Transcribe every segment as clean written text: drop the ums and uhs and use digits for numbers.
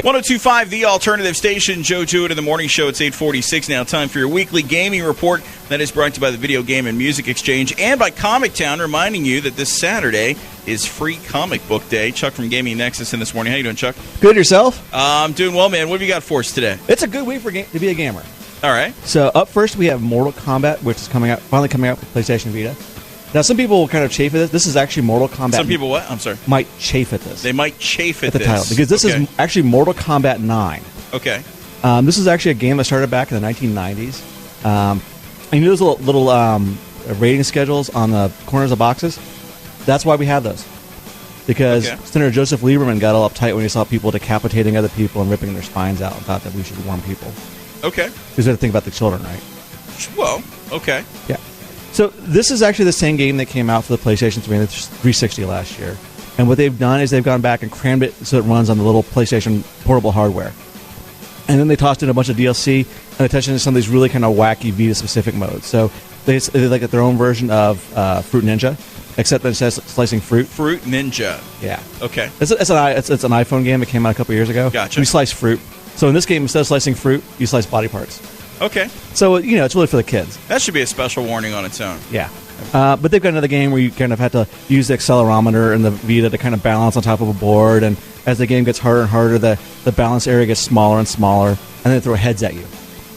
102.5, The Alternative Station. Joe Jewett in the morning show. It's 8:46 now. Time for your weekly gaming report. That is brought to you by the Video Game and Music Exchange and by Comic Town, reminding you that this Saturday is Free Comic Book Day. Chuck from Gaming Nexus in this morning. How you doing, Chuck? Good, yourself? I'm doing well, man. What have you got for us today? It's a good week to be a gamer. All right. So up first, we have Mortal Kombat, which is finally coming out with PlayStation Vita. Now, some people will kind of chafe at this. This is actually Mortal Kombat. Some people what? I'm sorry. Might chafe at this. They might chafe at the this. title. Because this is actually Mortal Kombat 9. Okay. This is actually a game that started back in the 1990s. And you know those little rating schedules on the corners of boxes? That's why we have those. Because Senator Joseph Lieberman got all uptight when he saw people decapitating other people and ripping their spines out and thought that we should warn people. Okay. Because we have to think about the children, right? Well, okay. Yeah. So this is actually the same game that came out for the PlayStation 3 and the 360 last year. And what they've done is they've gone back and crammed it so it runs on the little PlayStation portable hardware. And then they tossed in a bunch of DLC and attention to some of these really kind of wacky Vita-specific modes. So they like their own version of Fruit Ninja, except that it says slicing fruit. Fruit Ninja. Yeah. Okay. It's an iPhone game. It came out a couple years ago. Gotcha. We slice fruit. So in this game, instead of slicing fruit, you slice body parts. Okay. So, it's really for the kids. That should be a special warning on its own. Yeah. But they've got another game where you kind of have to use the accelerometer and the Vita to kind of balance on top of a board. And as the game gets harder and harder, the balance area gets smaller and smaller. And they throw heads at you.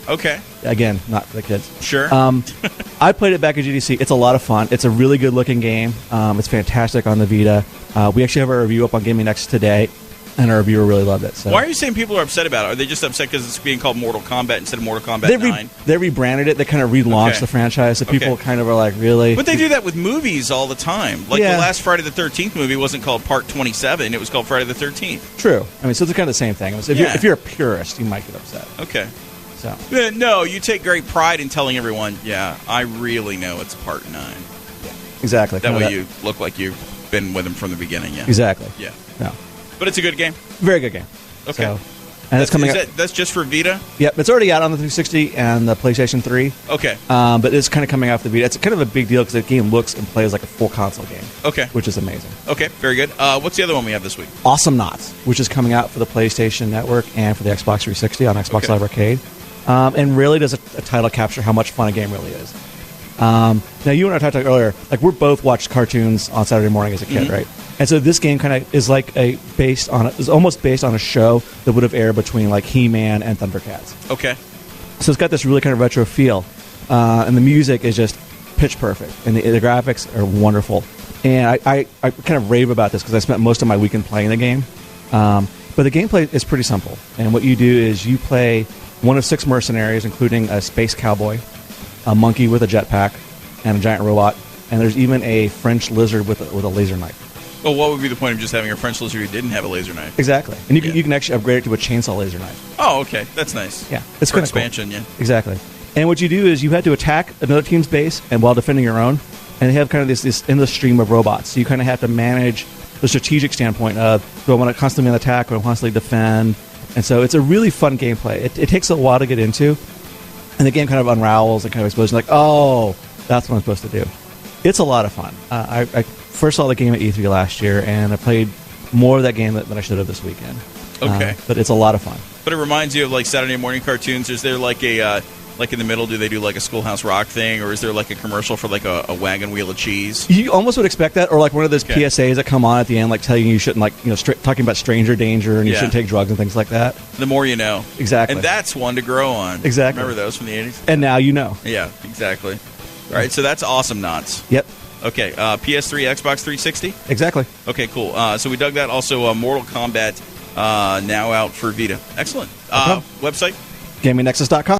Okay. Again, not for the kids. Sure. I played it back at GDC. It's a lot of fun. It's a really good-looking game. It's fantastic on the Vita. We actually have a review up on Gaming Next today. And our reviewer really loved it. So. Why are you saying people are upset about it? Are they just upset because it's being called Mortal Kombat instead of Mortal Kombat 9? They rebranded it. They kind of relaunched the franchise. So people kind of are like, really? But they do that with movies all the time. Like the last Friday the 13th movie wasn't called Part 27. It was called Friday the 13th. True. I mean, so it's kind of the same thing. If you're a purist, you might get upset. Okay. So. No, you take great pride in telling everyone, I really know it's Part 9. Yeah. Exactly. That way you look like you've been with them from the beginning. Yeah. Exactly. Yeah. No. But it's a good game. Very good game. Okay. So, and it's coming out. That's just for Vita? Yep. It's already out on the 360 and the PlayStation 3. Okay. But it's kind of coming off the Vita. It's kind of a big deal because the game looks and plays like a full console game. Okay. Which is amazing. Okay. Very good. What's the other one we have this week? Awesome Knots, which is coming out for the PlayStation Network and for the Xbox 360 on Xbox Live Arcade. And really does a title capture how much fun a game really is. Now, you and I talked earlier, like we're both watched cartoons on Saturday morning as a kid, right? And so this game kind of is like is almost based on a show that would have aired between like He-Man and Thundercats. Okay. So it's got this really kind of retro feel, and the music is just pitch perfect, and the graphics are wonderful. And I kind of rave about this because I spent most of my weekend playing the game. But the gameplay is pretty simple, and what you do is you play one of 6 mercenaries, including a space cowboy, a monkey with a jetpack, and a giant robot, and there's even a French lizard with a laser knife. Well, what would be the point of just having a French lizard who didn't have a laser knife? Exactly. And you can actually upgrade it to a chainsaw laser knife. Oh, okay. That's nice. Yeah. It's for kind of expansion, cool. Yeah. Exactly. And what you do is you have to attack another team's base and while defending your own, and they have kind of this endless stream of robots. So you kind of have to manage the strategic standpoint of, do I want to constantly attack or constantly defend? And so it's a really fun gameplay. It takes a while to get into, and the game kind of unravels and kind of explodes. Like, oh, that's what I'm supposed to do. It's a lot of fun. I first saw the game at E3 last year, and I played more of that game than I should have this weekend. Okay. But it's a lot of fun. But it reminds you of like Saturday morning cartoons. Is there like a like in the middle? Do they do like a Schoolhouse Rock thing, or is there like a commercial for like a wagon wheel of cheese? You almost would expect that, or like one of those PSAs that come on at the end, like telling you shouldn't talking about stranger danger and you shouldn't take drugs and things like that. The more you know. Exactly. And that's one to grow on. Exactly. Remember those from the 80s? And now you know. Yeah, exactly. All right, so that's Awesome Knots. Yep. Okay, PS3, Xbox 360? Exactly. Okay, cool. So we dug that. Also, Mortal Kombat now out for Vita. Excellent. Website? GamingNexus.com.